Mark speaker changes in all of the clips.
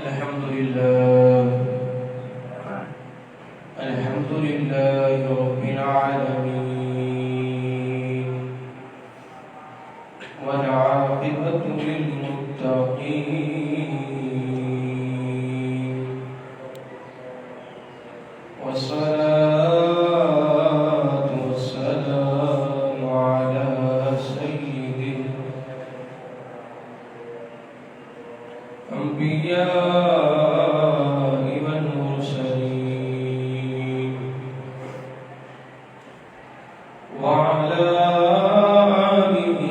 Speaker 1: الحمد لله رب العالمين والعاقبة للمتقين والصلاة والسلام على سيد الأنبياء والمرسلين وعلى آله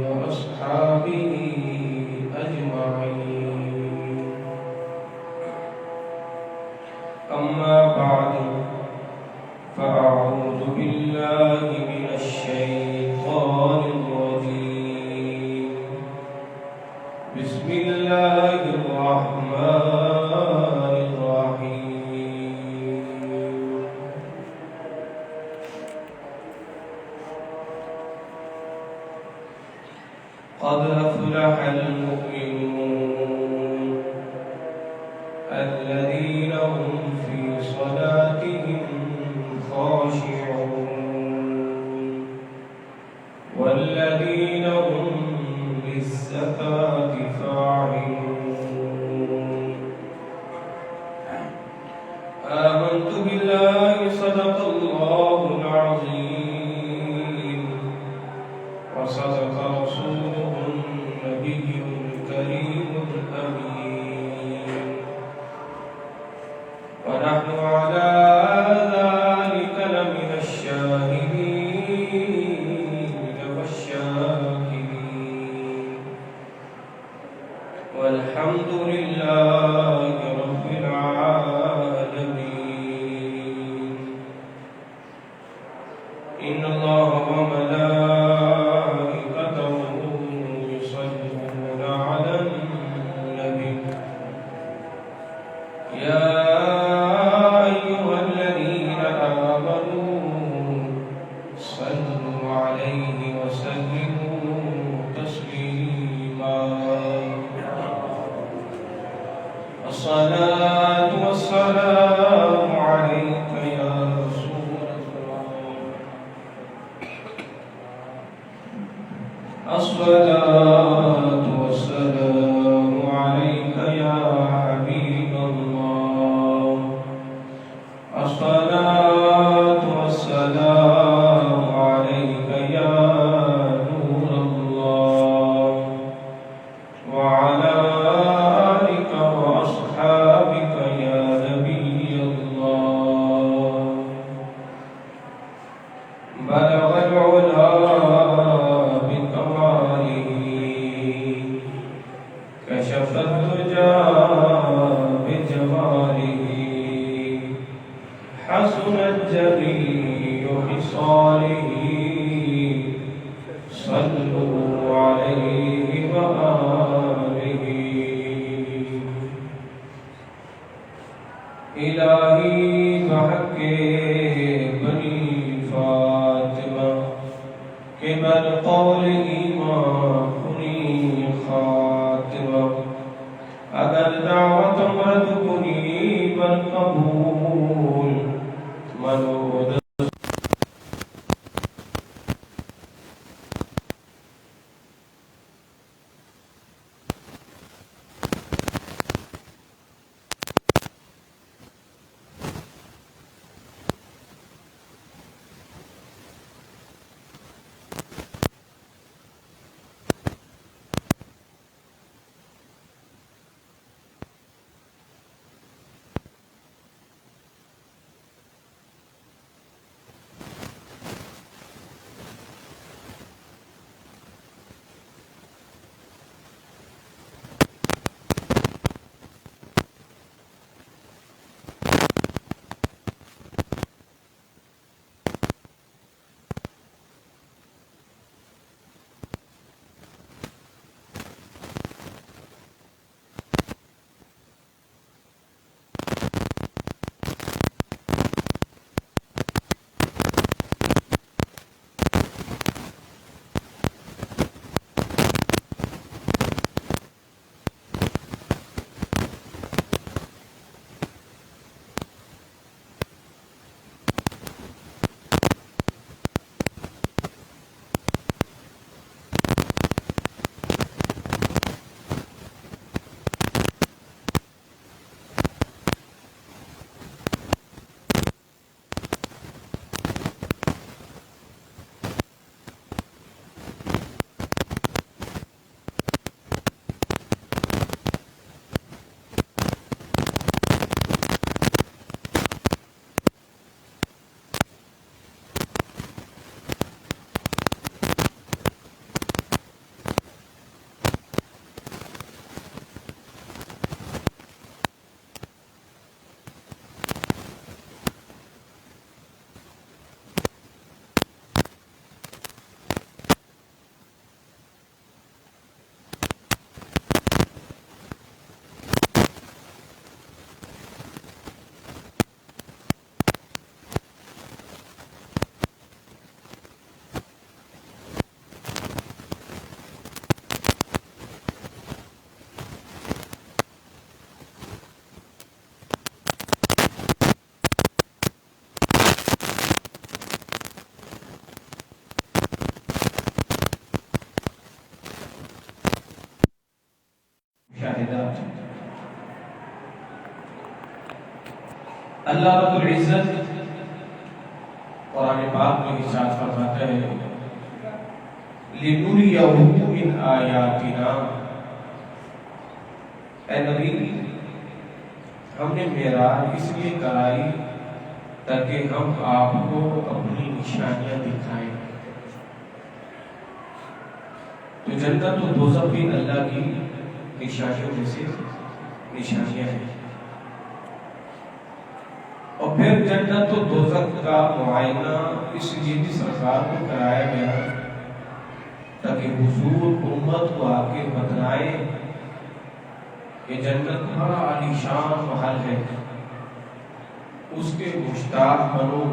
Speaker 1: وأصحابه أجمعين. أما بعد فأعوذ بالله من الشيطان الرجيم. بسم الله الرحمن الرحيم. قد أفلح المؤمنون الذين هم في صلاتهم خاشعون والذين هم للزكاة فاعلون. آمنت بالله صدق الله العظيم وصدق رسوله النبي الكريم الأمين ونحن على ذلك لمن الشاهدين والشاكرين والحمد لله رب العالمين. إن الله وملائكته يصلون على النبي يا أيها الذين آمنوا صلوا عليه وسلموا تسليما. الصلاة والسلام عليك يا رسول الله. الصلاة والسلام عليك يا حبيب الله. الصلاة والسلام عليك يا نور الله وعلى آلك وأصحابك يا نبي الله. بلغ العلا بكماله كشف الدجى بجماله حسنت جميع خصاله. صلوا عليه وآله. إلهی بحق بنی فاطمہ کے اللہ رب العزت قرآن پاک میں ارشاد فرماتا ہے لِنُرِيَهُ مِنْ آیَاتِنَا، اے نبی ہم نے معراج اس لیے کرائی تاکہ ہم آپ کو اپنی نشانیاں دکھائیں۔ تو جنت و دوزخ بھی اللہ کی نشانیوں میں سے نشانیاں ہیں، اور پھر جنت و دوزخ کا معائنہ اس لیے بھی سرکار کو کرایا گیا تاکہ حضور امت کو آ کے بتلائیں کہ جنت بڑا عالیشان محل ہے، اس کے مشتاق بنو،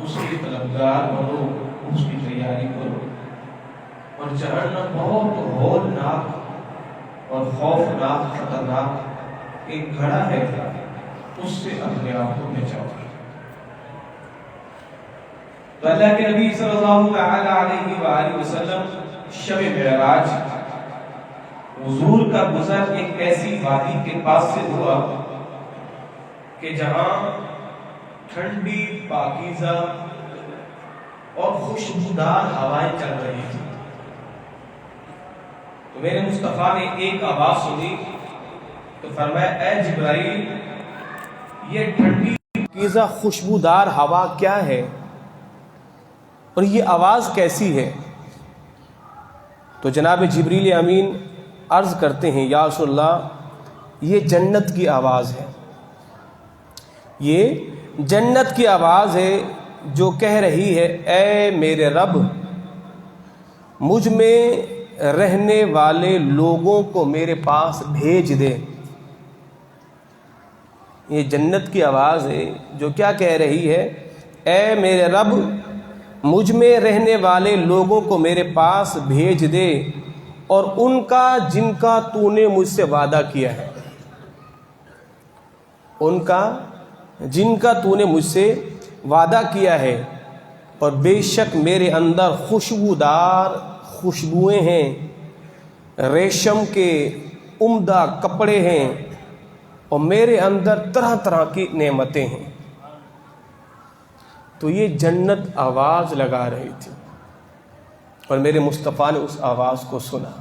Speaker 1: اس کے طلبگار بنو، اس کی تیاری کرو، اور جہنم بہت ہولناک اور خوفناک خطرناک ایک گھڑا ہے، اس سے اپنے آپ کو بچاؤ۔ تو اللہ کے نبی صلی اللہ علیہ وآلہ وسلم شب معراج حضور کا گزر ایک ایسی وادی کے پاس سے ہوا کہ جہاں ٹھنڈی پاکیزہ اور خوشبودار ہوائیں چل رہی تھی۔ تو میرے مصطفیٰ نے ایک آواز سنی تو فرمایا اے جبرائیل یہ ٹھنڈی پاکیزہ خوشبودار ہوا کیا ہے اور یہ آواز کیسی ہے؟ تو جناب جبریل امین عرض کرتے ہیں یا رسول اللہ یہ جنت کی آواز ہے، یہ جنت کی آواز ہے جو کہہ رہی ہے اے میرے رب مجھ میں رہنے والے لوگوں کو میرے پاس بھیج دے۔ یہ جنت کی آواز ہے جو کیا کہہ رہی ہے اے میرے رب مجھ میں رہنے والے لوگوں کو میرے پاس بھیج دے، اور ان کا جن کا تو نے مجھ سے وعدہ کیا ہے، ان کا جن کا تو نے مجھ سے وعدہ کیا ہے، اور بے شک میرے اندر خوشبودار خوشبوئیں ہیں، ریشم کے عمدہ کپڑے ہیں، اور میرے اندر طرح طرح کی نعمتیں ہیں۔ تو یہ جنت آواز لگا رہی تھی اور میرے مصطفیٰ نے اس آواز کو سنا۔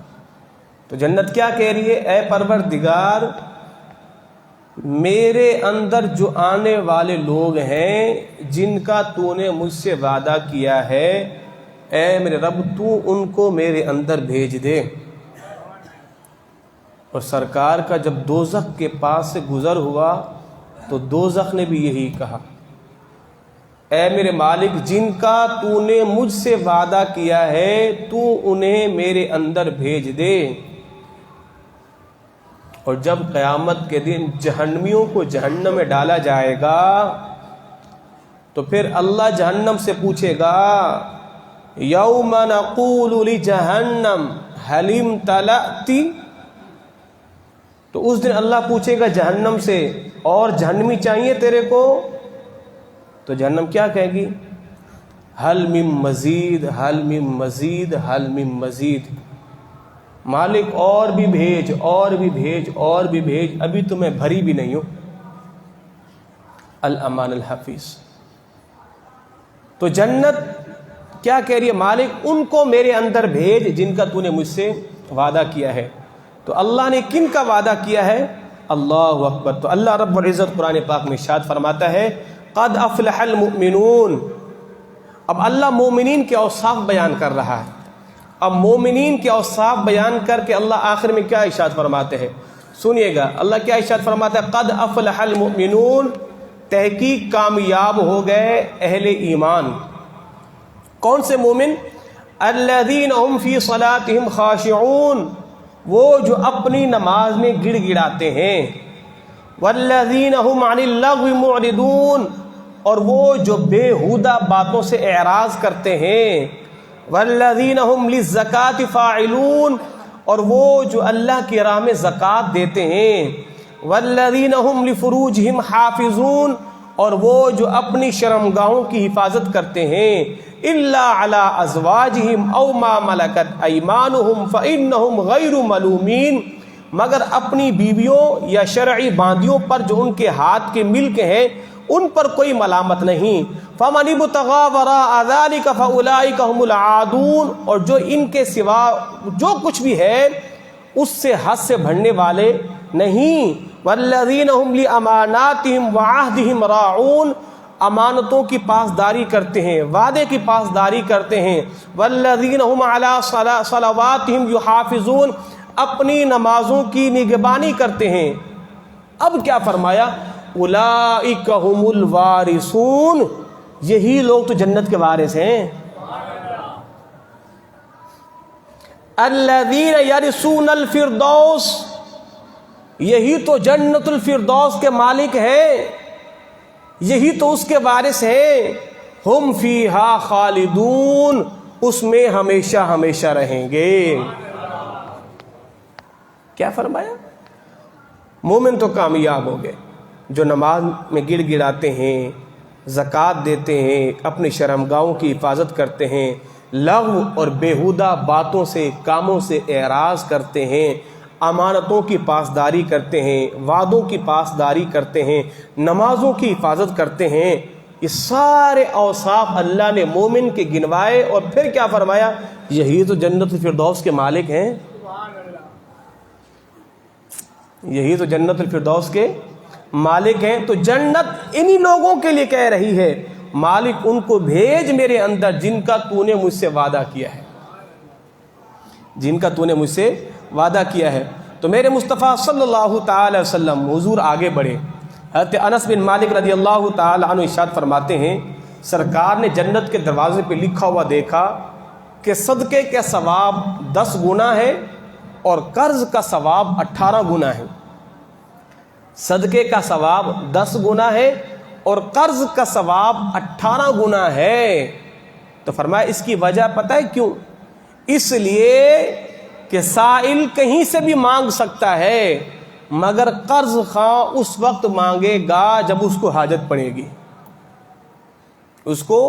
Speaker 1: تو جنت کیا کہہ رہی ہے اے پروردگار میرے اندر جو آنے والے لوگ ہیں جن کا تو نے مجھ سے وعدہ کیا ہے، اے میرے رب تو ان کو میرے اندر بھیج دے۔ اور سرکار کا جب دوزخ کے پاس سے گزر ہوا تو دوزخ نے بھی یہی کہا اے میرے مالک جن کا تو نے مجھ سے وعدہ کیا ہے تو انہیں میرے اندر بھیج دے۔ اور جب قیامت کے دن جہنمیوں کو جہنم میں ڈالا جائے گا تو پھر اللہ جہنم سے پوچھے گا یوم نقول لجہنم هل امتلأت، تو اس دن اللہ پوچھے گا جہنم سے اور جہنمی چاہیے تیرے کو؟ تو جہنم کیا کہے گی حل من مزید حل من مزید حل من مزید، مالک اور بھی بھیج اور بھی بھیج اور بھی بھیج، ابھی تو میں بھری بھی نہیں ہوں۔ الامان الحفیظ۔ تو جنت کیا کہہ رہی ہے مالک ان کو میرے اندر بھیج جن کا تو نے مجھ سے وعدہ کیا ہے۔ تو اللہ نے کن کا وعدہ کیا ہے؟ اللہ اکبر۔ تو اللہ رب العزت قرآن پاک میں ارشاد فرماتا ہے قد افلح المؤمنون۔ اب اللہ مومنین کے اوصاف بیان کر رہا ہے۔ اب مومنین کے اوصاف بیان کر کے اللہ آخر میں کیا ارشاد فرماتے ہیں؟ سنیے گا اللہ کیا ارشاد فرماتا ہے قد افلح المؤمنون، تحقیق کامیاب ہو گئے اہل ایمان۔ کون سے مومن؟ الذین هم فی صلاتهم خاشعون، وہ جو اپنی نماز میں گڑ گڑاتے ہیں، والذین هم عن اللغو معرضون، اور وہ جو بےہودہ باتوں سے اعراض کرتے ہیں، والذین هم للزکاۃ فاعلون، اور وہ جو اللہ کی راہ میں زکوٰۃ دیتے ہیں، والذین هم لفروجهم حافظون، اور وہ جو اپنی شرمگاہوں کی حفاظت کرتے ہیں، الا علی ازواجہم او ما ملکت ایمانہم فانہم غیر ملومین، مگر اپنی بیویوں یا شرعی باندیوں پر جو ان کے ہاتھ کے ملک ہیں ان پر کوئی ملامت نہیں. فَمَنِ ابْتَغَىٰ وَرَاءَ ذَٰلِكَ فَأُولَٰئِكَ هُمُ الْعَادُونَ. اور جو ان کے سوا جو کچھ بھی ہے اس سے حد سے بڑھنے والے نہیں. وَالَّذِينَ هُمْ لِأَمَانَاتِهِمْ وَعَهْدِهِمْ رَاعُونَ. امانتوں کی پاسداری کرتے ہیں، وعدے کی پاسداری کرتے ہیں. وَالَّذِينَ هُمْ عَلَىٰ صَلَوَاتِهِمْ يُحَافِظُونَ. اپنی نمازوں کی نگہبانی کرتے ہیں. اب کیا فرمایا؟ اولئک هم الوارثون. یہی لوگ تو جنت کے وارث ہیں. الذین یرثون الفردوس. یہی تو جنت الفردوس کے مالک ہیں، یہی تو اس کے وارث ہیں. ہم فیہا خالدون. اس میں ہمیشہ ہمیشہ رہیں گے. کیا فرمایا؟ مومن تو کامیاب ہو گئے جو نماز میں گڑ گڑاتے ہیں، زکوٰۃ دیتے ہیں، اپنی شرمگاہوں کی حفاظت کرتے ہیں، لغو اور بیہودہ باتوں سے کاموں سے اعراض کرتے ہیں، امانتوں کی پاسداری کرتے ہیں، وعدوں کی پاسداری کرتے ہیں، نمازوں کی حفاظت کرتے ہیں. یہ سارے اوصاف اللہ نے مومن کے گنوائے اور پھر کیا فرمایا؟ یہی تو جنت الفردوس کے مالک ہیں. یہی تو جنت الفردوس کے مالک ہیں. تو جنت انہی لوگوں کے لیے کہہ رہی ہے مالک ان کو بھیج میرے اندر جن کا تو نے مجھ سے وعدہ کیا ہے، جن کا تو نے مجھ سے وعدہ کیا ہے. تو میرے مصطفیٰ صلی اللہ تعالی وسلم حضور آگے بڑھے. حضرت انس بن مالک رضی اللہ تعالی عنہ ارشاد فرماتے ہیں سرکار نے جنت کے دروازے پہ لکھا ہوا دیکھا کہ صدقے کا ثواب 10 گنا ہے اور قرض کا ثواب 18 گنا ہے. صدقے کا ثواب 10 گنا ہے اور قرض کا ثواب 18 گنا ہے. تو فرمایا اس کی وجہ پتہ ہے کیوں؟ اس لیے کہ سائل کہیں سے بھی مانگ سکتا ہے مگر قرض خواہ اس وقت مانگے گا جب اس کو حاجت پڑے گی اس کو.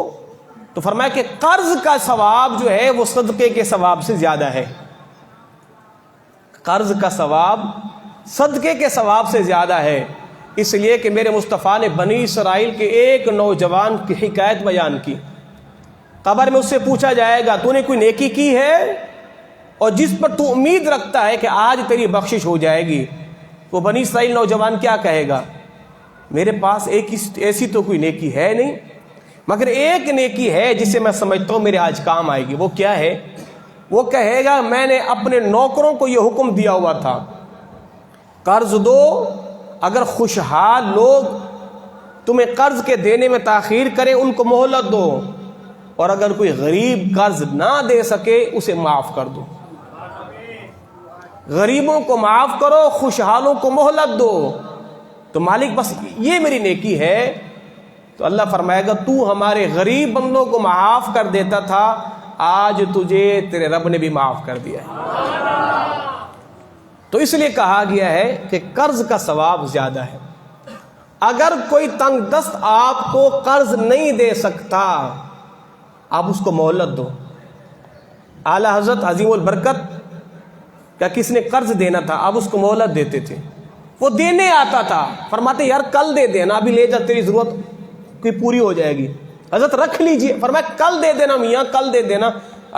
Speaker 1: تو فرمایا کہ قرض کا ثواب جو ہے وہ صدقے کے ثواب سے زیادہ ہے. قرض کا ثواب صدقے کے ثواب سے زیادہ ہے. اس لیے کہ میرے مصطفیٰ نے بنی اسرائیل کے ایک نوجوان کی حکایت بیان کی. قبر میں اس سے پوچھا جائے گا تو نے کوئی نیکی کی ہے اور جس پر تو امید رکھتا ہے کہ آج تیری بخشش ہو جائے گی؟ وہ بنی اسرائیل نوجوان کیا کہے گا؟ میرے پاس ایسی تو کوئی نیکی ہے نہیں مگر ایک نیکی ہے جسے میں سمجھتا ہوں میرے آج کام آئے گی. وہ کیا ہے؟ وہ کہے گا میں نے اپنے نوکروں کو یہ حکم دیا ہوا تھا قرض دو، اگر خوشحال لوگ تمہیں قرض کے دینے میں تاخیر کرے ان کو مہلت دو، اور اگر کوئی غریب قرض نہ دے سکے اسے معاف کر دو. غریبوں کو معاف کرو، خوشحالوں کو مہلت دو. تو مالک بس یہ میری نیکی ہے. تو اللہ فرمائے گا تو ہمارے غریب بندوں کو معاف کر دیتا تھا، آج تجھے تیرے رب نے بھی معاف کر دیا ہے. تو اس لیے کہا گیا ہے کہ قرض کا ثواب زیادہ ہے. اگر کوئی تنگ دست آپ کو قرض نہیں دے سکتا آپ اس کو مہلت دو. اعلیٰ حضرت عظیم البرکت کیا کس نے قرض دینا تھا آپ اس کو مہلت دیتے تھے. وہ دینے آتا تھا، فرماتے یار کل دے دینا، ابھی لے جا تیری ضرورت کوئی پوری ہو جائے گی. حضرت رکھ لیجئے، فرمایا کل دے دینا میاں، کل دے دینا،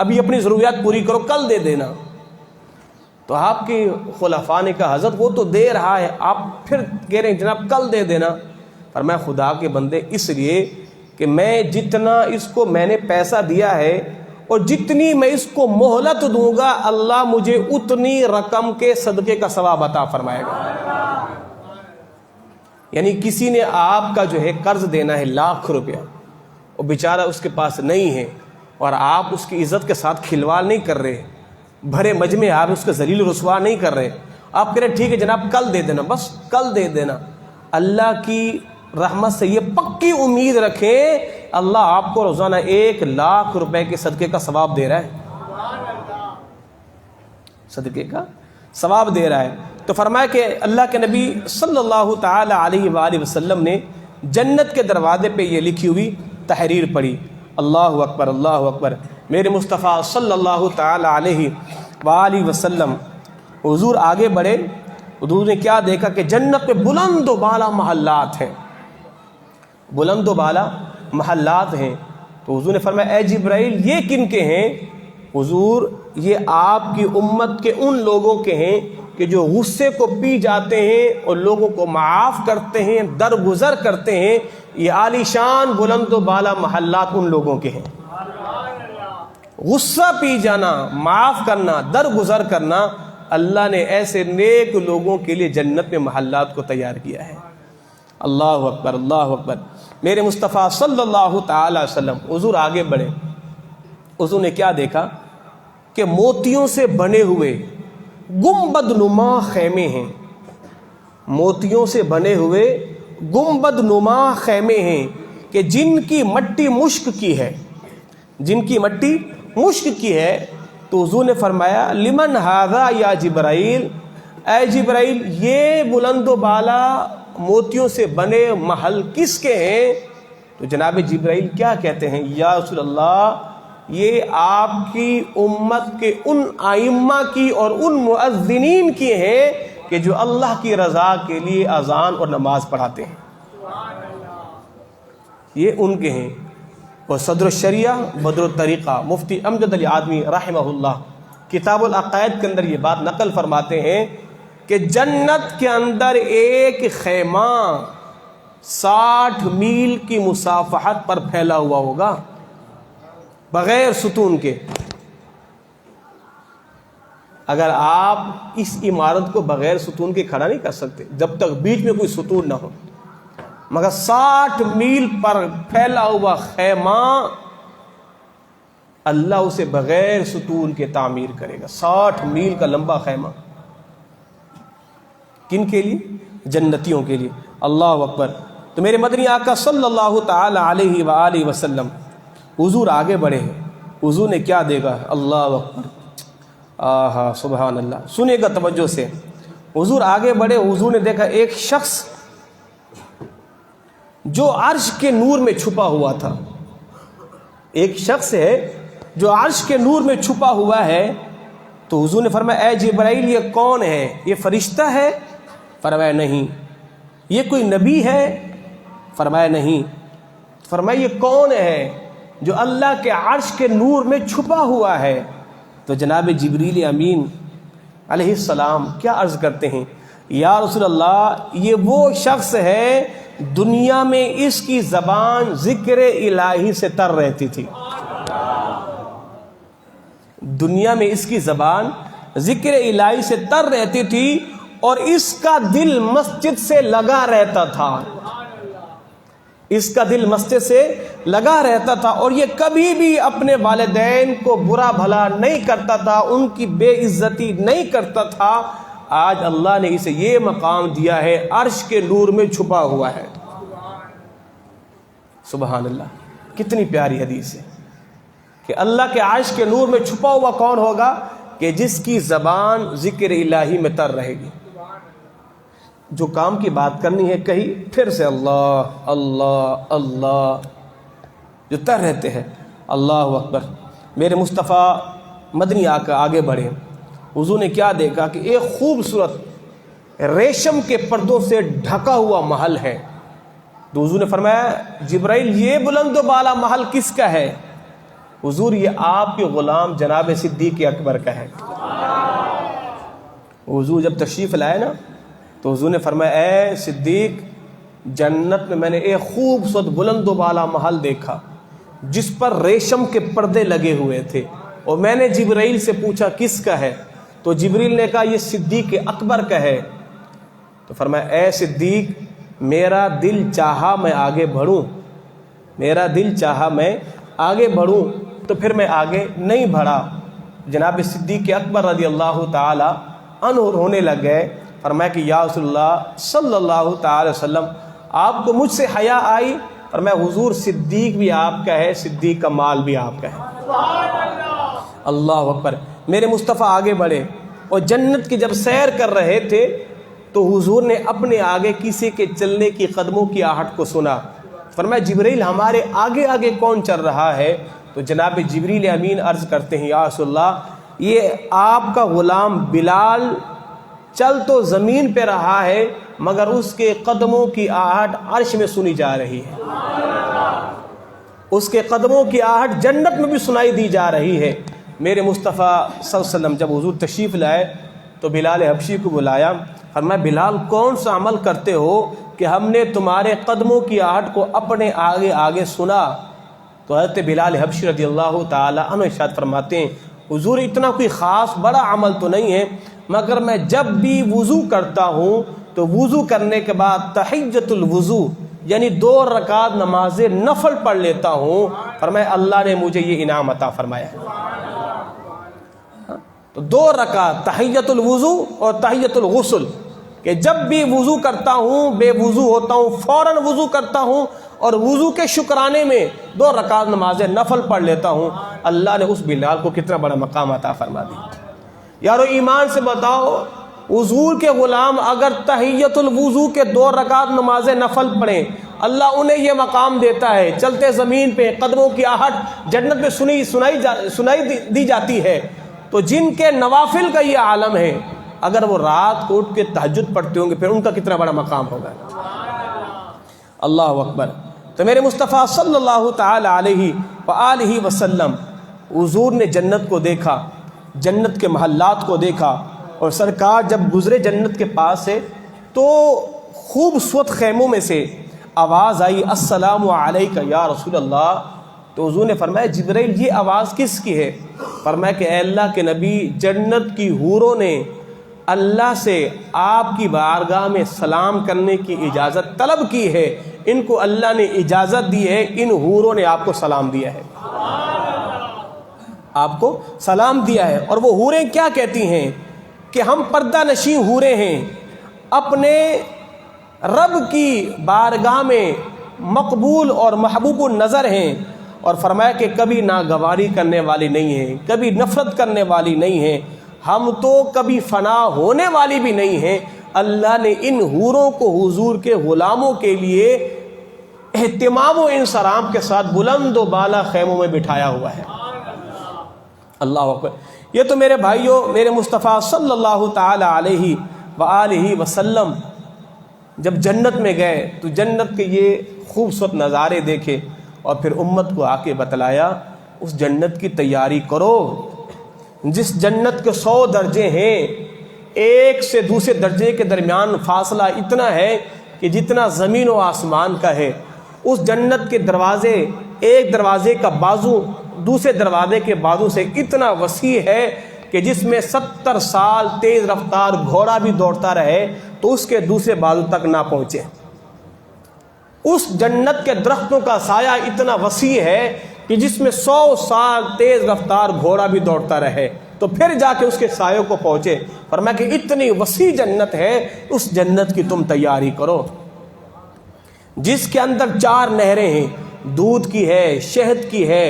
Speaker 1: ابھی اپنی ضروریات پوری کرو، کل دے دینا. تو آپ کی خلفاء نے کہا حضرت وہ تو دے رہا ہے، آپ پھر کہہ رہے ہیں جناب کل دے دینا. فرمایا خدا کے بندے اس لیے کہ میں جتنا اس کو میں نے پیسہ دیا ہے اور جتنی میں اس کو مہلت دوں گا اللہ مجھے اتنی رقم کے صدقے کا ثواب عطا فرمائے گا. یعنی کسی نے آپ کا جو ہے قرض دینا ہے 1,00,000 روپیہ، اور بیچارہ اس کے پاس نہیں ہے، اور آپ اس کی عزت کے ساتھ کھلواڑ نہیں کر رہے، بھرے مجمع آپ اس کا ذلیل رسوا نہیں کر رہے. آپ کہہ رہے ٹھیک ہے جناب کل دے دینا، بس کل دے دینا. اللہ کی رحمت سے یہ پکی امید رکھیں اللہ آپ کو روزانہ 1,00,000 روپے کے صدقے کا ثواب دے رہا ہے، صدقے کا ثواب دے رہا ہے. تو فرمایا کہ اللہ کے نبی صلی اللہ تعالی علیہ وآلہ وسلم نے جنت کے دروازے پہ یہ لکھی ہوئی تحریر پڑھی. اللہ اکبر اللہ اکبر. میرے مصطفیٰ صلی اللہ تعالی علیہ وآلہ وسلم حضور آگے بڑھے. حضور نے کیا دیکھا کہ جنت پہ بلند و بالا محلات ہیں. بلند و بالا محلات ہیں۔ تو حضور نے فرمایا اے جبرائیل یہ کن کے ہیں؟ حضور یہ آپ کی امت کے ان لوگوں کے ہیں کہ جو غصے کو پی جاتے ہیں اور لوگوں کو معاف کرتے ہیں، درگزر کرتے ہیں۔ یہ عالی شان بلند و بالا محلات ان لوگوں کے ہیں۔ غصہ پی جانا، معاف کرنا، درگزر کرنا، اللہ نے ایسے نیک لوگوں کے لیے جنت میں محلات کو تیار کیا ہے۔ اللہ اکبر، اللہ اکبر۔ میرے مصطفیٰ صلی اللہ تعالی وسلم، حضور آگے بڑھے، حضور نے کیا دیکھا کہ موتیوں سے بنے ہوئے گنبد نما خیمے ہیں، موتیوں سے بنے ہوئے گنبد نما خیمے ہیں کہ جن کی مٹی مشک کی ہے، جن کی مٹی مشک کی ہے۔ تو حضور نے فرمایا لمن ھذا یا جبرائیل، اے جبرائیل یہ بلند و بالا موتیوں سے بنے محل کس کے ہیں؟ تو جناب جبرائیل کیا کہتے ہیں؟ یا رسول اللہ یہ آپ کی امت کے ان ائمہ کی اور ان مؤذنین کی ہیں کہ جو اللہ کی رضا کے لیے اذان اور نماز پڑھاتے ہیں، یہ ان کے ہیں۔ اور صدر الشریعہ بدر الطریقہ مفتی امجد علی آدمی رحمہ اللہ کتاب العقائد کے اندر یہ بات نقل فرماتے ہیں کہ جنت کے اندر ایک خیمہ 60 میل کی مسافت پر پھیلا ہوا ہوگا بغیر ستون کے۔ اگر آپ اس عمارت کو بغیر ستون کے کھڑا نہیں کر سکتے جب تک بیچ میں کوئی ستون نہ ہو، مگر 60 میل پر پھیلا ہوا خیمہ اللہ اسے بغیر ستون کے تعمیر کرے گا۔ 60 میل کا لمبا خیمہ، کن کے لیے؟ جنتیوں کے لیے۔ اللہ اکبر۔ تو میرے مدنی آقا صلی اللہ تعالی علیہ وآلہ وسلم حضور آگے بڑھے ہیں، حضور نے کیا دیکھا؟ اللہ اکبر، آہا سبحان اللہ۔ سنیے گا توجہ سے، حضور آگے بڑھے، حضور نے دیکھا ایک شخص جو عرش کے نور میں چھپا ہوا تھا، ایک شخص ہے جو عرش کے نور میں چھپا ہوا ہے۔ تو حضور نے فرمایا اے جبرائیل یہ کون ہے؟ یہ فرشتہ ہے؟ فرمایا نہیں۔ یہ کوئی نبی ہے؟ فرمایا نہیں۔ فرمایا یہ کون ہے جو اللہ کے عرش کے نور میں چھپا ہوا ہے؟ تو جناب جبریل امین علیہ السلام کیا عرض کرتے ہیں؟ یا رسول اللہ یہ وہ شخص ہے دنیا میں اس کی زبان ذکر الہی سے تر رہتی تھی، دنیا میں اس کی زبان ذکر الہی سے تر رہتی تھی اور اس کا دل مسجد سے لگا رہتا تھا، اس کا دل مسجد سے لگا رہتا تھا، اور یہ کبھی بھی اپنے والدین کو برا بھلا نہیں کرتا تھا، ان کی بے عزتی نہیں کرتا تھا۔ آج اللہ نے اسے یہ مقام دیا ہے، عرش کے نور میں چھپا ہوا ہے۔ سبحان اللہ، کتنی پیاری حدیث ہے کہ اللہ کے عرش کے نور میں چھپا ہوا کون ہوگا؟ کہ جس کی زبان ذکر الہی میں تر رہے گی، جو کام کی بات کرنی ہے کہیں پھر سے اللہ اللہ اللہ جو تر رہتے ہیں۔ اللہ اکبر۔ میرے مصطفیٰ مدنی آقا آگے بڑھے، حضور نے کیا دیکھا کہ ایک خوبصورت ریشم کے پردوں سے ڈھکا ہوا محل ہے۔ تو حضور نے فرمایا جبرائیل یہ بلند و بالا محل کس کا ہے؟ حضور یہ آپ کے غلام جناب صدیق اکبر کا ہے۔ حضور جب تشریف لائے نا تو حضور نے فرمایا اے صدیق جنت میں نے ایک خوبصورت بلند و بالا محل دیکھا جس پر ریشم کے پردے لگے ہوئے تھے، اور میں نے جبرائیل سے پوچھا کس کا ہے؟ تو جبرائیل نے کہا یہ صدیق اکبر کا ہے۔ تو فرمایا اے صدیق میرا دل چاہا میں آگے بڑھوں، میرا دل چاہا میں آگے بڑھوں، تو پھر میں آگے نہیں بڑھا۔ جناب صدیق اکبر رضی اللہ تعالی عنہ ہونے لگ گئے۔ فرمایا کہ یا رسول اللہ صلی اللہ تعالی وسلم آپ کو مجھ سے حیا آئی؟ فرمایا حضور صدیق بھی آپ کا ہے، صدیق کا مال بھی آپ کا ہے۔ اللہ اکبر۔ میرے مصطفیٰ آگے بڑھے اور جنت کی جب سیر کر رہے تھے تو حضور نے اپنے آگے کسی کے چلنے کی قدموں کی آہٹ کو سنا۔ فرمایا جبرائیل ہمارے آگے آگے کون چل رہا ہے؟ تو جناب جبریل امین عرض کرتے ہیں یا رسول اللہ یہ آپ کا غلام بلال چل تو زمین پہ رہا ہے مگر اس کے قدموں کی آہٹ عرش میں سنی جا رہی ہے، اس کے قدموں کی آہٹ جنت میں بھی سنائی دی جا رہی ہے۔ میرے مصطفیٰ صلی اللہ علیہ وسلم جب حضور تشریف لائے تو بلال حبشی کو بلایا، فرمایا بلال کون سا عمل کرتے ہو کہ ہم نے تمہارے قدموں کی آہٹ کو اپنے آگے آگے سنا؟ تو حضرت بلال حبشی رضی اللہ تعالی عنہ ارشاد فرماتے ہیں حضور اتنا کوئی خاص بڑا عمل تو نہیں ہے، مگر میں جب بھی وضو کرتا ہوں تو وضو کرنے کے بعد تحیۃ الوضو یعنی 2 رکعت نماز نفل پڑھ لیتا ہوں، فرمایا اللہ نے مجھے یہ انعام عطا فرمایا ہے۔ تو 2 رکعت تحیۃ الوضو اور تحیۃ الغسل، کہ جب بھی وضو کرتا ہوں بے وضو ہوتا ہوں فوراً وضو کرتا ہوں اور وضو کے شکرانے میں 2 رکعت نماز نفل پڑھ لیتا ہوں، اللہ نے اس بلال کو کتنا بڑا مقام عطا فرما دیا۔ یارو ایمان سے بتاؤ، حضور کے غلام اگر تحیۃ الوضو کے 2 رکعت نماز نفل پڑھیں اللہ انہیں یہ مقام دیتا ہے، چلتے زمین پہ قدموں کی آہٹ جنت میں سنائی دی جاتی ہے، تو جن کے نوافل کا یہ عالم ہے اگر وہ رات کو اٹھ کے تہجد پڑھتے ہوں گے پھر ان کا کتنا بڑا مقام ہوگا۔ اللہ اکبر۔ تو میرے مصطفیٰ صلی اللہ تعالی علیہ وآلہ وسلم حضور نے جنت کو دیکھا، جنت کے محلات کو دیکھا، اور سرکار جب گزرے جنت کے پاس سے تو خوبصورت خیموں میں سے آواز آئی السلام علیکہ یا رسول اللہ۔ تو حضور نے فرمایا جبرائیل یہ آواز کس کی ہے؟ فرمایا کہ اے اللہ کے نبی جنت کی حوروں نے اللہ سے آپ کی بارگاہ میں سلام کرنے کی اجازت طلب کی ہے، ان کو اللہ نے اجازت دی ہے، ان حوروں نے آپ کو سلام دیا ہے، آپ کو سلام دیا ہے۔ اور وہ حوریں کیا کہتی ہیں کہ ہم پردہ نشین حوریں ہیں، اپنے رب کی بارگاہ میں مقبول اور محبوب النظر ہیں، اور فرمایا کہ کبھی ناگواری کرنے والی نہیں ہیں، کبھی نفرت کرنے والی نہیں ہیں، ہم تو کبھی فنا ہونے والی بھی نہیں ہیں۔ اللہ نے ان حوروں کو حضور کے غلاموں کے لیے اہتمام و انصرام کے ساتھ بلند و بالا خیموں میں بٹھایا ہوا ہے۔ اللہ اکبر۔ یہ تو میرے بھائیوں میرے مصطفیٰ صلی اللہ تعالی علیہ وآلہ وسلم جب جنت میں گئے تو جنت کے یہ خوبصورت نظارے دیکھے اور پھر امت کو آ کے بتلایا اس جنت کی تیاری کرو جس جنت کے 100 درجے ہیں، ایک سے دوسرے درجے کے درمیان فاصلہ اتنا ہے کہ جتنا زمین و آسمان کا ہے۔ اس جنت کے دروازے، ایک دروازے کا بازو دوسرے دروازے کے بازو سے اتنا وسیع ہے کہ جس میں 70 سال تیز رفتار گھوڑا بھی دوڑتا رہے تو اس کے دوسرے بازو تک نہ پہنچے۔ اس جنت کے درختوں کا سایہ اتنا وسیع ہے کہ جس میں 100 سال تیز رفتار گھوڑا بھی دوڑتا رہے تو پھر جا کے اس کے سایوں کو پہنچے۔ فرمایا کہ اتنی وسیع جنت ہے، اس جنت کی تم تیاری کرو جس کے اندر 4 نہریں ہیں، دودھ کی ہے، شہد کی ہے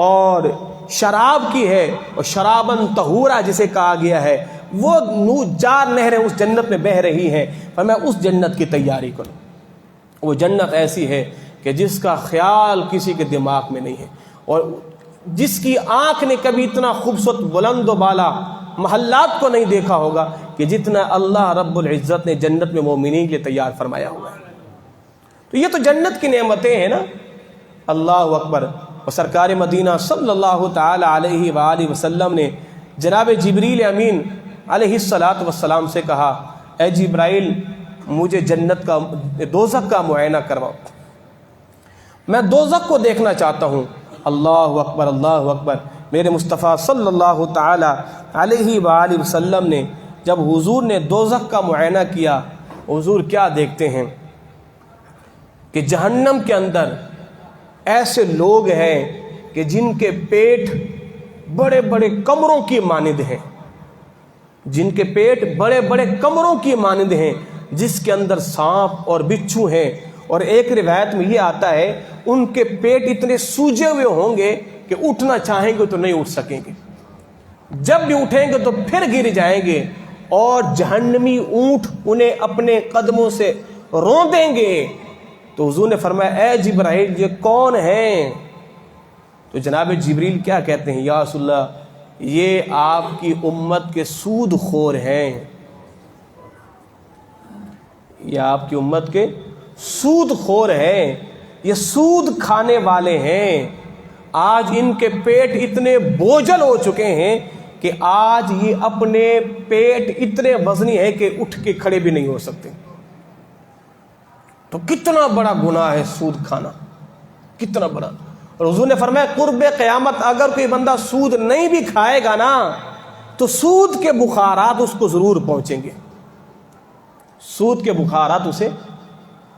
Speaker 1: اور شراب کی ہے، اور شرابن طہورا جسے کہا گیا ہے، وہ 4 نہریں اس جنت میں بہہ رہی ہیں۔ فرمایا اس جنت کی تیاری کرو۔ وہ جنت ایسی ہے کہ جس کا خیال کسی کے دماغ میں نہیں ہے، اور جس کی آنکھ نے کبھی اتنا خوبصورت بلند و بالا محلات کو نہیں دیکھا ہوگا کہ جتنا اللہ رب العزت نے جنت میں مومنین کے لیے تیار فرمایا ہوا ہے۔ تو یہ تو جنت کی نعمتیں ہیں نا۔ اللہ اکبر۔ اور سرکار مدینہ صلی اللہ تعالی علیہ وآلہ وسلم نے جناب جبریل امین علیہ الصلاۃ والسلام سے کہا اے جبرائیل مجھے جنت کا دوزخ کا معائنہ کرواؤ، میں دوزخ کو دیکھنا چاہتا ہوں۔ اللہ اکبر اللہ اکبر۔ میرے مصطفیٰ صلی اللہ تعالی علیہ وآلہ وسلم نے جب حضور نے دوزخ کا معائنہ کیا، حضور کیا دیکھتے ہیں کہ جہنم کے اندر ایسے لوگ ہیں کہ جن کے پیٹ بڑے بڑے کمروں کی مانند ہیں، جن کے پیٹ بڑے بڑے کمروں کی مانند ہیں، جس کے اندر سانپ اور بچھو ہیں، اور ایک روایت میں یہ آتا ہے ان کے پیٹ اتنے سوجے ہوئے ہوں گے کہ اٹھنا چاہیں گے تو نہیں اٹھ سکیں گے، جب بھی اٹھیں گے تو پھر گر جائیں گے، اور جہنمی اونٹ انہیں اپنے قدموں سے روندیں گے۔ تو حضور نے فرمایا اے جبرائیل یہ کون ہیں؟ تو جناب جبریل کیا کہتے ہیں یا رسول اللہ یہ آپ کی امت کے سود خور ہیں، یہ آپ کی امت کے سود خور ہیں، یہ سود کھانے والے ہیں۔ آج ان کے پیٹ اتنے بوجھل ہو چکے ہیں کہ آج یہ اپنے پیٹ اتنے وزنی ہے کہ اٹھ کے کھڑے بھی نہیں ہو سکتے۔ تو کتنا بڑا گناہ ہے سود کھانا، کتنا بڑا۔ اور حضور نے فرمایا قرب قیامت اگر کوئی بندہ سود نہیں بھی کھائے گا نا تو سود کے بخارات اس کو ضرور پہنچیں گے، سود کے بخارات اسے۔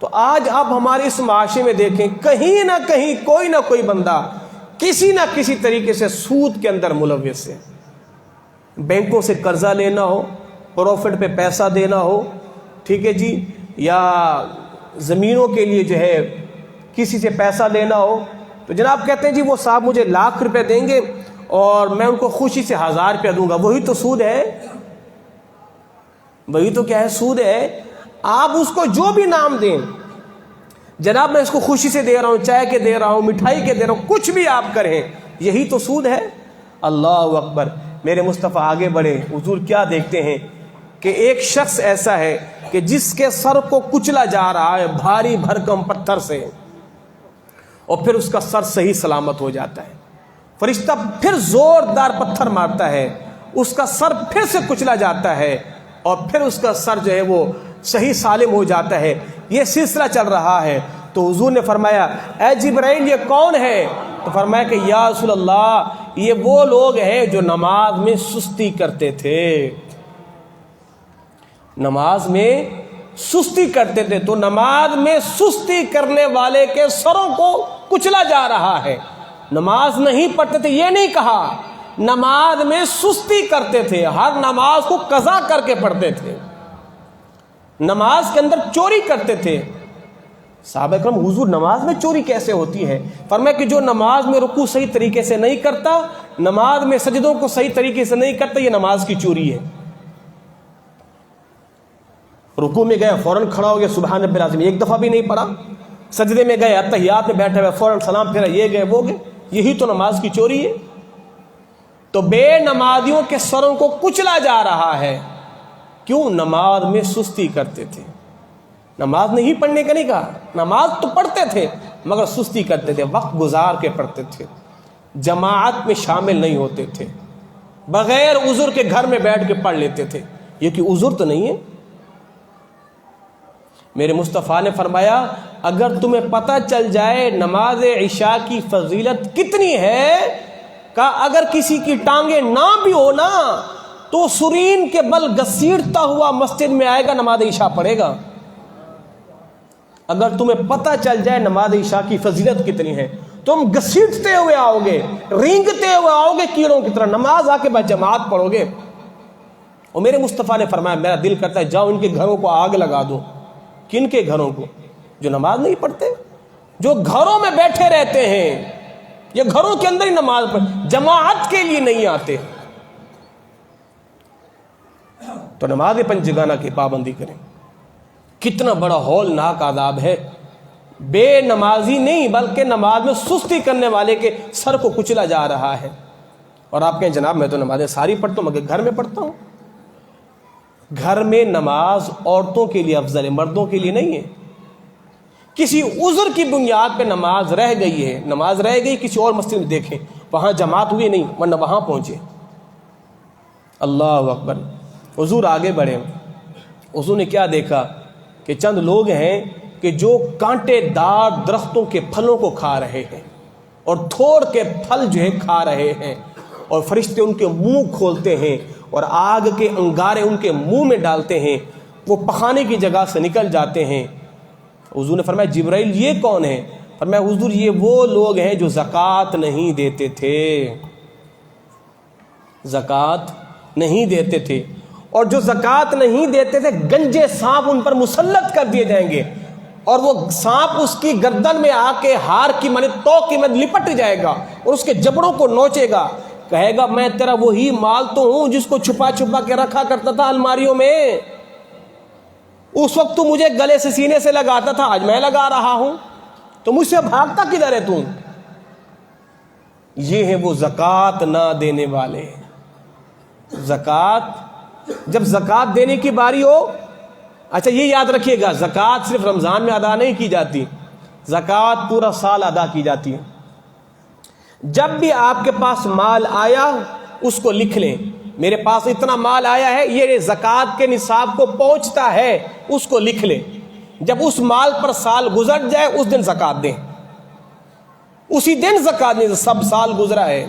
Speaker 1: تو آج آپ ہمارے اس معاشرے میں دیکھیں کہیں نہ کہیں کوئی نہ کوئی بندہ کسی نہ کسی طریقے سے سود کے اندر ملوث ہے۔ بینکوں سے قرضہ لینا ہو، پروفٹ پہ پیسہ دینا ہو، ٹھیک ہے جی، یا زمینوں کے لیے جو ہے کسی سے پیسہ لینا ہو، تو جناب کہتے ہیں جی وہ صاحب مجھے ₹1,00,000 دیں گے اور میں ان کو خوشی سے ₹1,000 دوں گا۔ وہی تو سود ہے، وہی تو کیا ہے، سود ہے۔ آپ اس کو جو بھی نام دیں، جناب میں اس کو خوشی سے دے رہا ہوں، چائے کے دے رہا ہوں، مٹھائی کے دے رہا ہوں، کچھ بھی آپ کریں، یہی تو سود ہے۔ اللہ اکبر۔ میرے مصطفیٰ آگے بڑھے، حضور کیا دیکھتے ہیں کہ ایک شخص ایسا ہے کہ جس کے سر کو کچلا جا رہا ہے بھاری بھرکم پتھر سے، اور پھر اس کا سر صحیح سلامت ہو جاتا ہے۔ فرشتہ پھر زوردار پتھر مارتا ہے، اس کا سر پھر سے کچلا جاتا ہے، اور پھر اس کا سر جو ہے وہ صحیح سالم ہو جاتا ہے۔ یہ سلسلہ چل رہا ہے۔ تو حضور نے فرمایا اے جبرائیل یہ کون ہے؟ تو فرمایا کہ یا رسول اللہ یہ وہ لوگ ہیں جو نماز میں سستی کرتے تھے، نماز میں سستی کرتے تھے۔ تو نماز میں سستی کرنے والے کے سروں کو کچلا جا رہا ہے۔ نماز نہیں پڑھتے تھے یہ نہیں کہا، نماز میں سستی کرتے تھے، ہر نماز کو قضا کر کے پڑھتے تھے، نماز کے اندر چوری کرتے تھے۔ صحابہ کرام حضور نماز میں چوری کیسے ہوتی ہے؟ فرمایا کہ جو نماز میں رکوع صحیح طریقے سے نہیں کرتا، نماز میں سجدوں کو صحیح طریقے سے نہیں کرتا، یہ نماز کی چوری ہے۔ رکوع میں گئے فوراً کھڑا ہو گیا سبحان رب العظیم، ایک دفعہ بھی نہیں پڑھا۔ سجدے میں گئے اتحیات میں بیٹھے ہوئے فوراً سلام پھیرا، یہ گئے وہ گئے، یہی تو نماز کی چوری ہے۔ تو بے نمازیوں کے سروں کو کچلا جا رہا ہے، کیوں؟ نماز میں سستی کرتے تھے۔ نماز نہیں پڑھنے کا نہیں کہا، نماز تو پڑھتے تھے مگر سستی کرتے تھے، وقت گزار کے پڑھتے تھے، جماعت میں شامل نہیں ہوتے تھے، بغیر عذر کے گھر میں بیٹھ کے پڑھ لیتے تھے۔ یہ کہ عذر تو نہیں ہے۔ میرے مصطفیٰ نے فرمایا اگر تمہیں پتہ چل جائے نماز عشاء کی فضیلت کتنی ہے، کہ اگر کسی کی ٹانگیں نہ بھی ہو نا تو سرین کے بل گھسیٹتا ہوا مسجد میں آئے گا، نماز عشاء پڑھے گا۔ اگر تمہیں پتہ چل جائے نماز عشاء کی فضیلت کتنی ہے، تم گھسیٹتے ہوئے آؤ گے، رینگتے ہوئے آؤ گے کیڑوں کی طرح، نماز آ کے بعد جماعت پڑھو گے۔ اور میرے مصطفیٰ نے فرمایا میرا دل کرتا ہے جاؤ ان کے گھروں کو آگ لگا دو۔ کن کے گھروں کو؟ جو نماز نہیں پڑھتے، جو گھروں میں بیٹھے رہتے ہیں، یہ گھروں کے اندر ہی نماز پڑھ، جماعت کے لیے نہیں آتے۔ تو نماز پنجگانہ کی پابندی کریں۔ کتنا بڑا ہولناک عذاب ہے، بے نمازی نہیں بلکہ نماز میں سستی کرنے والے کے سر کو کچلا جا رہا ہے۔ اور آپ کہیں جناب میں تو نمازیں ساری پڑھتا ہوں مگر گھر میں پڑھتا ہوں۔ گھر میں نماز عورتوں کے لیے افضل ہے، مردوں کے لیے نہیں ہے۔ کسی عذر کی بنیاد پہ نماز رہ گئی ہے، نماز رہ گئی کسی اور مسجد میں دیکھیں وہاں جماعت ہوئی نہیں، ورنہ وہاں پہنچے۔ اللہ اکبر۔ حضور آگے بڑھے، حضور نے کیا دیکھا کہ چند لوگ ہیں کہ جو کانٹے دار درختوں کے پھلوں کو کھا رہے ہیں اور تھوڑ کے پھل جو ہے کھا رہے ہیں، اور فرشتے ان کے منہ کھولتے ہیں اور آگ کے انگارے ان کے منہ میں ڈالتے ہیں، وہ پخانے کی جگہ سے نکل جاتے ہیں۔ حضور نے فرمایا جبرائیل یہ کون ہے؟ فرمایا حضور یہ وہ لوگ ہیں جو زکوٰۃ نہیں دیتے تھے، زکوٰۃ نہیں دیتے تھے، اور جو زکوٰۃ نہیں دیتے تھے گنجے سانپ ان پر مسلط کر دیے جائیں گے، اور وہ سانپ اس کی گردن میں آ کے ہار کی مانند تو کی مانند لپٹ جائے گا اور اس کے جبڑوں کو نوچے گا، کہے گا میں تیرا وہی مال تو ہوں جس کو چھپا چھپا کے رکھا کرتا تھا الماریوں میں، اس وقت تو مجھے گلے سے سینے سے لگاتا تھا، آج میں لگا رہا ہوں، تو مجھ سے بھاگتا کدھر ہے تم؟ یہ ہیں وہ زکوٰۃ نہ دینے والے۔ زکوٰۃ، جب زکوٰۃ دینے کی باری ہو اچھا یہ یاد رکھیے گا، زکوٰۃ صرف رمضان میں ادا نہیں کی جاتی، زکوٰۃ پورا سال ادا کی جاتی ہے۔ جب بھی آپ کے پاس مال آیا اس کو لکھ لیں، میرے پاس اتنا مال آیا ہے، یہ زکوٰۃ کے نصاب کو پہنچتا ہے، اس کو لکھ لیں۔ جب اس مال پر سال گزر جائے اس دن زکوٰۃ دیں، اسی دن زکوٰۃ دیں۔ سب سال گزرا ہے،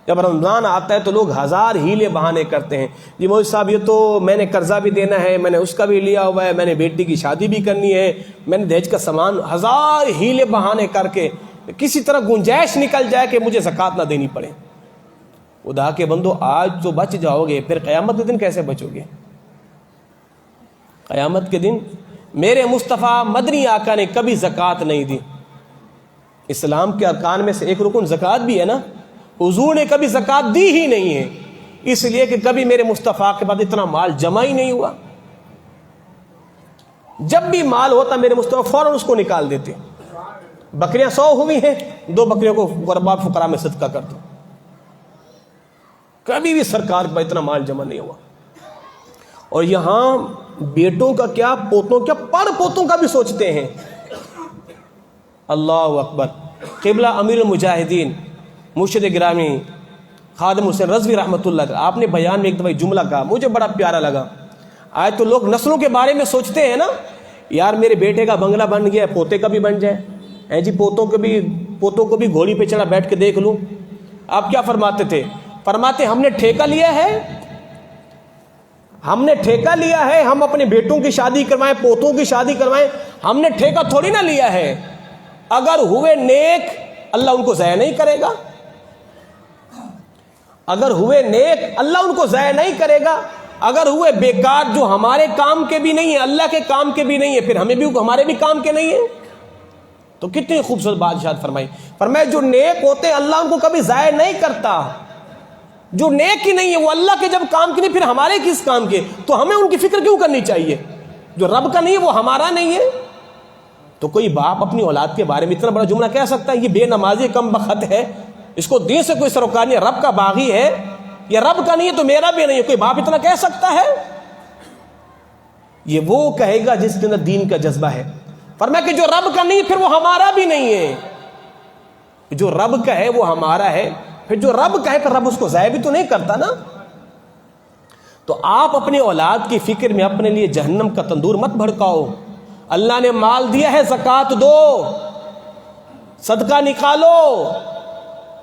Speaker 1: جب رمضان آتا ہے تو لوگ ہزار ہیلے بہانے کرتے ہیں، جی مولوی صاحب یہ تو میں نے قرضہ بھی دینا ہے، میں نے اس کا بھی لیا ہوا ہے، میں نے بیٹی کی شادی بھی کرنی ہے، میں نے دہیج کا سامان، ہزار ہیلے بہانے کر کے کسی طرح گنجائش نکل جائے کہ مجھے زکوٰۃ نہ دینی پڑے۔ خدا کے بندو آج تو بچ جاؤ گے، پھر قیامت کے دن کیسے بچو گے؟ قیامت کے دن میرے مصطفیٰ مدنی آقا نے کبھی زکوٰۃ نہیں دی۔ اسلام کے ارکان میں سے ایک رکن زکوٰۃ بھی ہے نا، حضور نے کبھی زکوٰۃ دی ہی نہیں ہے، اس لیے کہ کبھی میرے مصطفیٰ کے بعد اتنا مال جمع ہی نہیں ہوا۔ جب بھی مال ہوتا میرے مصطفیٰ فوراً اس کو نکال دیتے۔ بکریاں 100 ہوئی ہیں، 2 بکریوں کو غربا فقراء میں صدقہ کر دو۔ کبھی بھی سرکار پر اتنا مال جمع نہیں ہوا۔ اور یہاں بیٹوں کا کیا، پوتوں کیا، پڑ پوتوں کا بھی سوچتے ہیں۔ اللہ اکبر۔ قبلہ امیر المجاہدین مرشد گرامی خادم حسین رضوی رحمۃ اللہ علیہ، آپ نے بیان میں ایک دفعہ جملہ کہا، مجھے بڑا پیارا لگا۔ آج تو لوگ نسلوں کے بارے میں سوچتے ہیں نا، یار میرے بیٹے کا بنگلہ بن گیا، پوتے کا بھی بن جائے، جی پوتوں کو بھی گھوڑی پہ چڑھا بیٹھ کے دیکھ لوں۔ آپ کیا فرماتے تھے؟ فرماتے ہم نے ٹھیکہ لیا ہے، ہم نے ٹھیکہ لیا ہے، ہم اپنے بیٹوں کی شادی کروائیں، پوتوں کی شادی کروائیں، ہم نے ٹھیکہ تھوڑی نہ لیا ہے۔ اگر ہوئے نیک اللہ ان کو ضائع نہیں کرے گا، اگر ہوئے نیک اللہ ان کو ضائع نہیں کرے گا، اگر ہوئے بیکار جو ہمارے کام کے بھی نہیں ہیں، اللہ کے کام کے بھی نہیں ہیں، پھر ہمیں بھی ہمارے بھی کام کے نہیں ہیں۔ تو کتنی خوبصورت بات ارشاد فرمائی، فرمایا جو نیک ہوتے ہیں اللہ ان کو کبھی ضائع نہیں کرتا۔ جو نیک ہی نہیں ہے وہ اللہ کے جب کام کے نہیں، پھر ہمارے کس کام کے؟ تو ہمیں ان کی فکر کیوں کرنی چاہیے؟ جو رب کا نہیں ہے وہ ہمارا نہیں ہے۔ تو کوئی باپ اپنی اولاد کے بارے میں اتنا بڑا جملہ کہہ سکتا ہے یہ بے نمازی کم بخت ہے، اس کو دین سے کوئی سروکار نہیں ہے، رب کا باغی ہے، یا رب کا نہیں ہے تو میرا بھی نہیں ہے؟ کوئی باپ اتنا کہہ سکتا ہے؟ یہ وہ کہے گا جس کے اندر دین کا جذبہ ہے۔ فرمایا کہ جو رب کا نہیں پھر وہ ہمارا بھی نہیں ہے۔ جو رب کا ہے وہ ہمارا ہے، پھر جو رب کا ہے پھر رب اس کو ضائع بھی تو نہیں کرتا نا۔ تو آپ اپنی اولاد کی فکر میں اپنے لیے جہنم کا تندور مت بھڑکاؤ۔ اللہ نے مال دیا ہے، زکوٰۃ دو، صدقہ نکالو،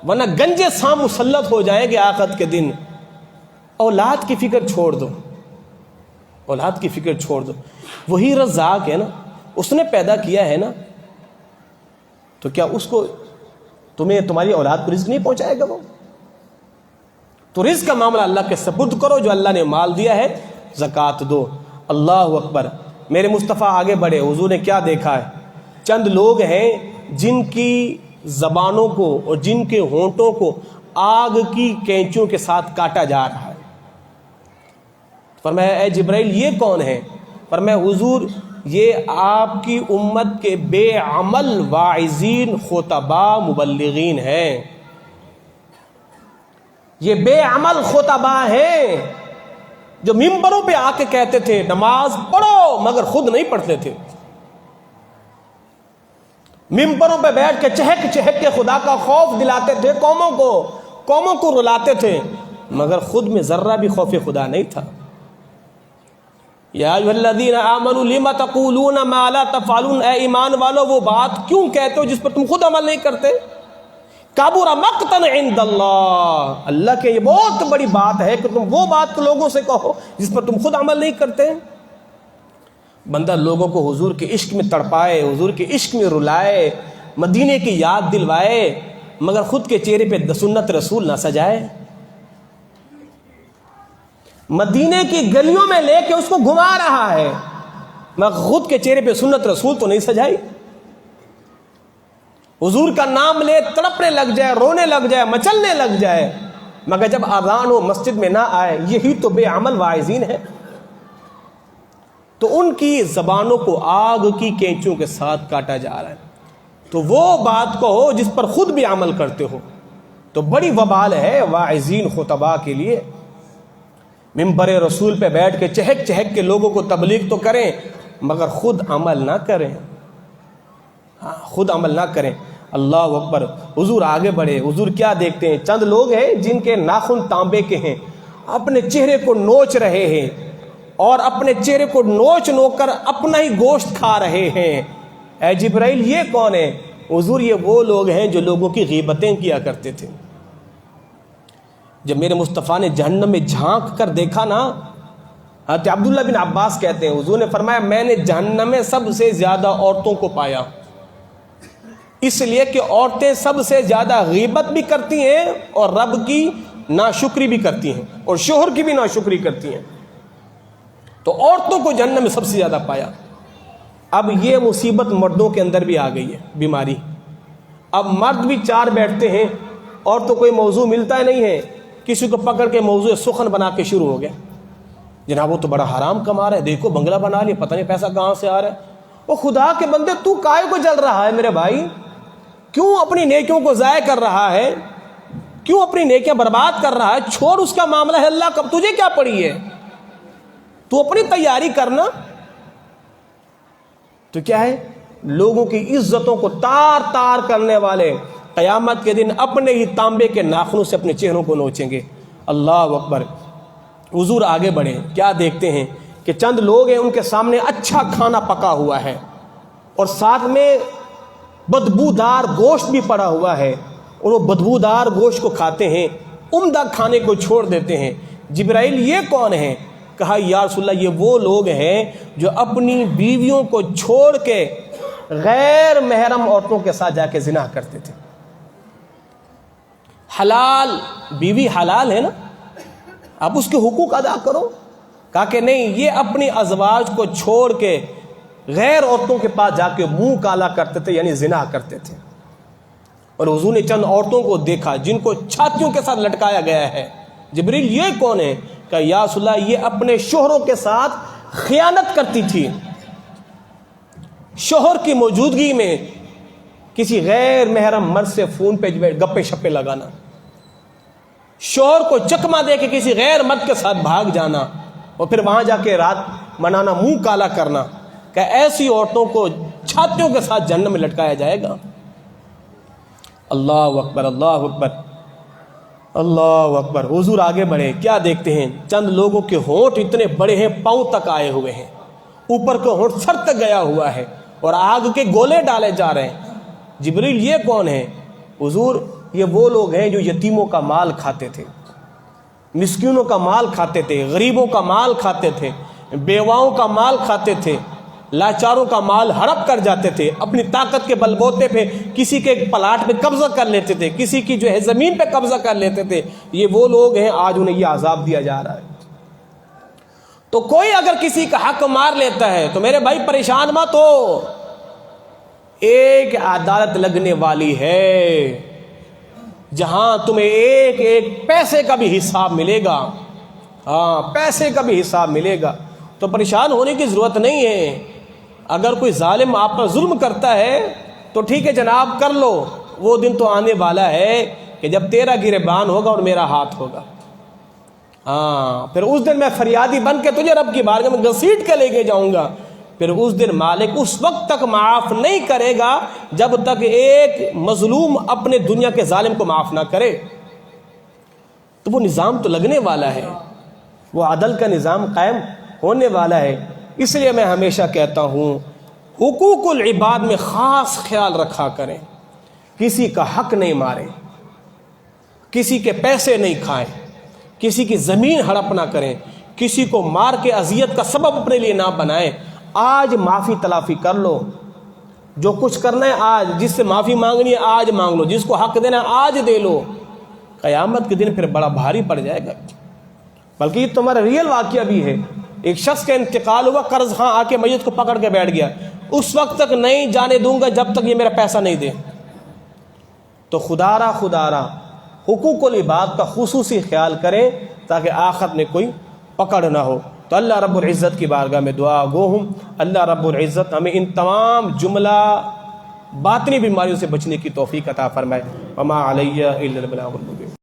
Speaker 1: ورنہ گنجے سام مسلط ہو جائیں گے آخرت کے دن۔ اولاد کی فکر چھوڑ دو، اولاد کی فکر چھوڑ دو۔ وہی رزاق ہے نا، اس نے پیدا کیا ہے نا، تو کیا اس کو تمہاری اولاد کو رزق نہیں پہنچائے گا وہ؟ تو رزق کا معاملہ اللہ کے سپرد کرو، جو اللہ نے مال دیا ہے زکوٰۃ دو۔ اللہ اکبر۔ میرے مصطفیٰ آگے بڑھے، حضور نے کیا دیکھا ہے؟ چند لوگ ہیں جن کی زبانوں کو اور جن کے ہونٹوں کو آگ کی کینچیوں کے ساتھ کاٹا جا رہا ہے۔ فرمایا اے جبرائیل یہ کون ہے؟ فرمایا حضور یہ آپ کی امت کے بے عمل واعظین، خطباء، مبلغین ہیں۔ یہ بے عمل خطباء ہیں جو ممبروں پہ آ کے کہتے تھے نماز پڑھو مگر خود نہیں پڑھتے تھے، ممبروں پہ بیٹھ کے چہک چہک کے خدا کا خوف دلاتے تھے، قوموں کو رلاتے تھے، مگر خود میں ذرہ بھی خوف خدا نہیں تھا۔ یا ایھا الذین آمنوا لم تقولون ما لا تفعلون، اے ایمان والو وہ بات کیوں کہتے ہو جس پر تم خود عمل نہیں کرتے؟ کبر مقتا عند اللہ، اللہ کے یہ بہت بڑی بات ہے کہ تم وہ بات لوگوں سے کہو جس پر تم خود عمل نہیں کرتے۔ بندہ لوگوں کو حضور کے عشق میں تڑپائے، حضور کے عشق میں رلائے، مدینے کی یاد دلوائے، مگر خود کے چہرے پہ سنت رسول نہ سجائے، مدینے کی گلیوں میں لے کے اس کو گھما رہا ہے مگر خود کے چہرے پہ سنت رسول تو نہیں سجائی۔ حضور کا نام لے تڑپنے لگ جائے، رونے لگ جائے، مچلنے لگ جائے، مگر جب اذان ہو مسجد میں نہ آئے، یہی تو بے عمل واعظین ہے۔ تو ان کی زبانوں کو آگ کی کینچیوں کے ساتھ کاٹا جا رہا ہے۔ تو وہ بات کہو جس پر خود بھی عمل کرتے ہو، تو بڑی وبال ہے واعظین خطباء کے لیے۔ ممبر رسول پہ بیٹھ کے چہک چہک کے لوگوں کو تبلیغ تو کریں مگر خود عمل نہ کریں، خود عمل نہ کریں۔ اللہ اکبر۔ حضور آگے بڑھے، حضور کیا دیکھتے ہیں؟ چند لوگ ہیں جن کے ناخن تانبے کے ہیں، اپنے چہرے کو نوچ رہے ہیں اور اپنے چہرے کو نوچ کر اپنا ہی گوشت کھا رہے ہیں۔ اے جبرائیل یہ کون ہے؟ حضور یہ وہ لوگ ہیں جو لوگوں کی غیبتیں کیا کرتے تھے۔ جب میرے مصطفیٰ نے جہنم میں جھانک کر دیکھا نا، حضرت عبداللہ بن عباس کہتے ہیں حضور نے فرمایا میں نے جہنم میں سب سے زیادہ عورتوں کو پایا، اس لیے کہ عورتیں سب سے زیادہ غیبت بھی کرتی ہیں اور رب کی ناشکری بھی کرتی ہیں اور شوہر کی بھی ناشکری کرتی ہیں، تو عورتوں کو جہنم میں سب سے زیادہ پایا۔ اب یہ مصیبت مردوں کے اندر بھی آ گئی ہے، بیماری۔ اب مرد بھی چار بیٹھتے ہیں اور تو کوئی موضوع ملتا ہی نہیں ہے، کسی کو پکڑ کے موضوع سخن بنا کے شروع ہو گیا، جناب وہ تو بڑا حرام کما رہا ہے، دیکھو بنگلہ بنا لیا، پتہ نہیں پیسہ کہاں سے آ رہا ہے۔ وہ خدا کے بندے تو کائے کو جل رہا ہے میرے بھائی؟ کیوں اپنی نیکیوں کو ضائع کر رہا ہے؟ کیوں اپنی نیکیاں برباد کر رہا ہے؟ چھوڑ اس کا معاملہ ہے اللہ کا، تجھے کیا پڑی ہے؟ تو اپنی تیاری کرنا۔ تو کیا ہے، لوگوں کی عزتوں کو تار تار کرنے والے قیامت کے دن اپنے ہی تانبے کے ناخنوں سے اپنے چہروں کو نوچیں گے۔ اللہ اکبر۔ حضور آگے بڑھے، کیا دیکھتے ہیں کہ چند لوگ ہیں، ان کے سامنے اچھا کھانا پکا ہوا ہے اور ساتھ میں بدبودار گوشت بھی پڑا ہوا ہے، اور وہ بدبودار گوشت کو کھاتے ہیں، عمدہ کھانے کو چھوڑ دیتے ہیں۔ جبرائیل یہ کون ہیں؟ کہا یا رسول اللہ یہ وہ لوگ ہیں جو اپنی بیویوں کو چھوڑ کے غیر محرم عورتوں کے ساتھ جا کے زنا کرتے تھے۔ حلال بیوی حلال ہے نا، اب اس کے حقوق ادا کرو۔ کہا کہ نہیں، یہ اپنی ازواج کو چھوڑ کے غیر عورتوں کے پاس جا کے منہ کالا کرتے تھے، یعنی زنا کرتے تھے۔ اور حضور نے چند عورتوں کو دیکھا جن کو چھاتیوں کے ساتھ لٹکایا گیا ہے۔ جبریل یہ کون ہے؟ کہ یا رسول اللہ یہ اپنے شوہروں کے ساتھ خیانت کرتی تھی، شوہر کی موجودگی میں کسی غیر محرم مرد سے فون پہ گپے شپے لگانا، شوہر کو چکما دے کے کسی غیر مرد کے ساتھ بھاگ جانا اور پھر وہاں جا کے رات منانا، منہ کالا کرنا، کہ ایسی عورتوں کو چھاتیوں کے ساتھ جہنم میں لٹکایا جائے گا۔ اللہ اکبر، اللہ اکبر، اللہ اکبر۔ حضور آگے بڑھے، کیا دیکھتے ہیں؟ چند لوگوں کے ہونٹ اتنے بڑے ہیں، پاؤں تک آئے ہوئے ہیں، اوپر کا ہونٹ سر تک گیا ہوا ہے اور آگ کے گولے ڈالے جا رہے ہیں۔ جبریل یہ کون ہے؟ حضور یہ وہ لوگ ہیں جو یتیموں کا مال کھاتے تھے، مسکینوں کا مال کھاتے تھے، غریبوں کا مال کھاتے تھے، بیواؤں کا مال کھاتے تھے، لاچاروں کا مال ہڑپ کر جاتے تھے، اپنی طاقت کے بل بوتے پہ کسی کے پلاٹ پہ قبضہ کر لیتے تھے، کسی کی جو ہے زمین پہ قبضہ کر لیتے تھے۔ یہ وہ لوگ ہیں، آج انہیں یہ عذاب دیا جا رہا ہے۔ تو کوئی اگر کسی کا حق مار لیتا ہے تو میرے بھائی پریشان مت ہو، ایک عدالت لگنے والی ہے جہاں تمہیں ایک ایک پیسے کا بھی حساب ملے گا۔ ہاں، پیسے کا بھی حساب ملے گا، تو پریشان ہونے کی ضرورت نہیں ہے۔ اگر کوئی ظالم آپ پر ظلم کرتا ہے تو ٹھیک ہے جناب، کر لو، وہ دن تو آنے والا ہے کہ جب تیرا گریبان ہوگا اور میرا ہاتھ ہوگا۔ ہاں، پھر اس دن میں فریادی بن کے تجھے رب کی بارگاہ میں گھسیٹ کے لے کے جاؤں گا۔ پھر اس دن مالک اس وقت تک معاف نہیں کرے گا جب تک ایک مظلوم اپنے دنیا کے ظالم کو معاف نہ کرے۔ تو وہ نظام تو لگنے والا ہے، وہ عدل کا نظام قائم ہونے والا ہے۔ اس لیے میں ہمیشہ کہتا ہوں حقوق العباد میں خاص خیال رکھا کریں، کسی کا حق نہیں ماریں، کسی کے پیسے نہیں کھائیں، کسی کی زمین ہڑپ نہ کریں، کسی کو مار کے اذیت کا سبب اپنے لیے نہ بنائیں۔ آج معافی تلافی کر لو، جو کچھ کرنا ہے آج، جس سے معافی مانگنی ہے آج مانگ لو، جس کو حق دینا ہے آج دے لو، قیامت کے دن پھر بڑا بھاری پڑ جائے گا۔ بلکہ یہ تمہارا ریئل واقعہ بھی ہے، ایک شخص کا انتقال ہوا، قرض خواہ آ کے میت کو پکڑ کے بیٹھ گیا، اس وقت تک نہیں جانے دوں گا جب تک یہ میرا پیسہ نہیں دے۔ تو خدا را حقوق العباد کا خصوصی خیال کریں تاکہ آخرت میں کوئی پکڑ نہ ہو۔ تو اللہ رب العزت کی بارگاہ میں دعا گو ہوں، اللہ رب العزت ہمیں ان تمام جملہ باطنی بیماریوں سے بچنے کی توفیق عطا فرمائے۔ وما علیہ الا البلاغ المبین۔